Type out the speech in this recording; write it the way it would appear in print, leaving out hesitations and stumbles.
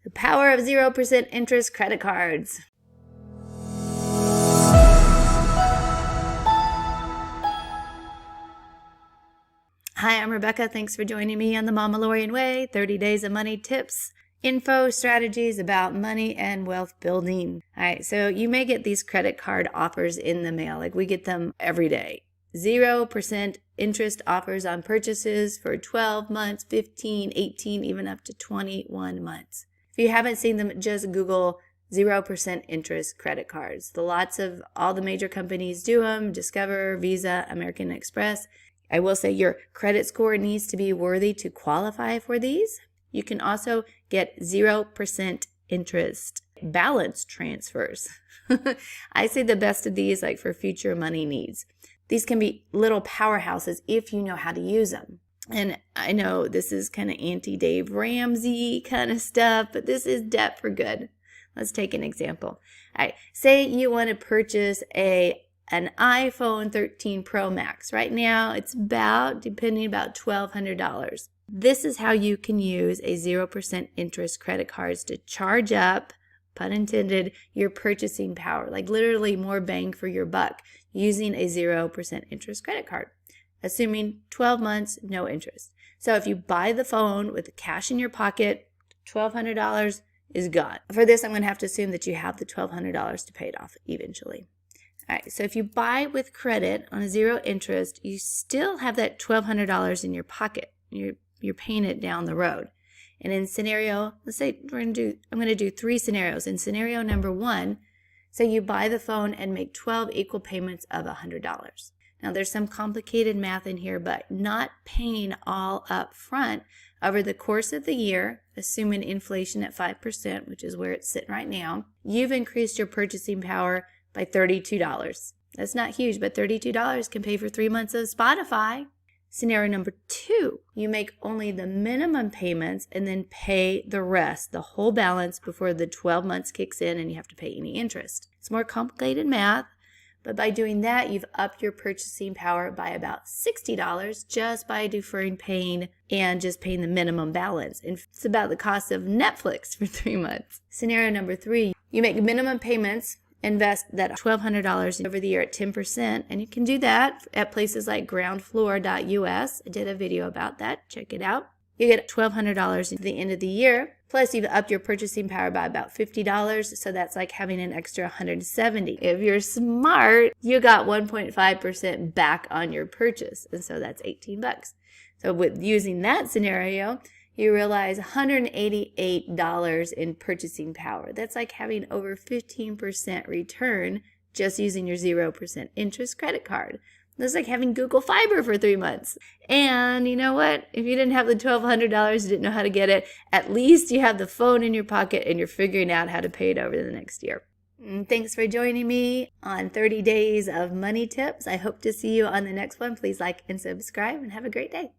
The power of 0% interest credit cards. Hi, I'm Rebecca. Thanks for joining me on the Mama Lorian Way, 30 Days of Money Tips, info, strategies about money and wealth building. All right, so you may get these credit card offers in the mail. Like we get them every day. 0% interest offers on purchases for 12 months, 15, 18, even up to 21 months. If you haven't seen them, just Google 0% interest credit cards. Lots of all the major companies do them, Discover, Visa, American Express. I will say your credit score needs to be worthy to qualify for these. You can also get 0% interest balance transfers. I say the best of these like for future money needs. These can be little powerhouses if you know how to use them. And I know this is kind of anti-Dave Ramsey kind of stuff, but this is debt for good. Let's take an example. All right, say you want to purchase an iPhone 13 Pro Max. Right now, it's about $1,200. This is how you can use a 0% interest credit cards to charge up, pun intended, your purchasing power, like literally more bang for your buck using a 0% interest credit card, assuming 12 months, no interest. So if you buy the phone with the cash in your pocket, $1,200 is gone. For this, I'm going to have to assume that you have the $1,200 to pay it off eventually. All right, so if you buy with credit on a 0 interest, you still have that $1,200 in your pocket. You're paying it down the road. And in scenario, let's say I'm going to do 3 scenarios. In scenario number 1, say you buy the phone and make 12 equal payments of $100. Now there's some complicated math in here, but not paying all up front over the course of the year, assuming inflation at 5%, which is where it's sitting right now, you've increased your purchasing power by $32. That's not huge, but $32 can pay for 3 months of Spotify. Scenario number 2, you make only the minimum payments and then pay the rest, the whole balance, before the 12 months kicks in and you have to pay any interest. It's more complicated math, but by doing that, you've upped your purchasing power by about $60 just by deferring paying and just paying the minimum balance. And it's about the cost of Netflix for 3 months. Scenario number 3, you make minimum payments, invest that $1,200 over the year at 10%, and you can do that at places like groundfloor.us. I did a video about that. Check it out. You get $1,200 at the end of the year, plus you've upped your purchasing power by about $50, so that's like having an extra $170. If you're smart, you got 1.5% back on your purchase, and so that's $18. So with using that scenario, you realize $188 in purchasing power. That's like having over 15% return just using your 0% interest credit card. That's like having Google Fiber for 3 months. And you know what? If you didn't have the $1,200, you didn't know how to get it, at least you have the phone in your pocket and you're figuring out how to pay it over the next year. And thanks for joining me on 30 Days of Money Tips. I hope to see you on the next one. Please like and subscribe and have a great day.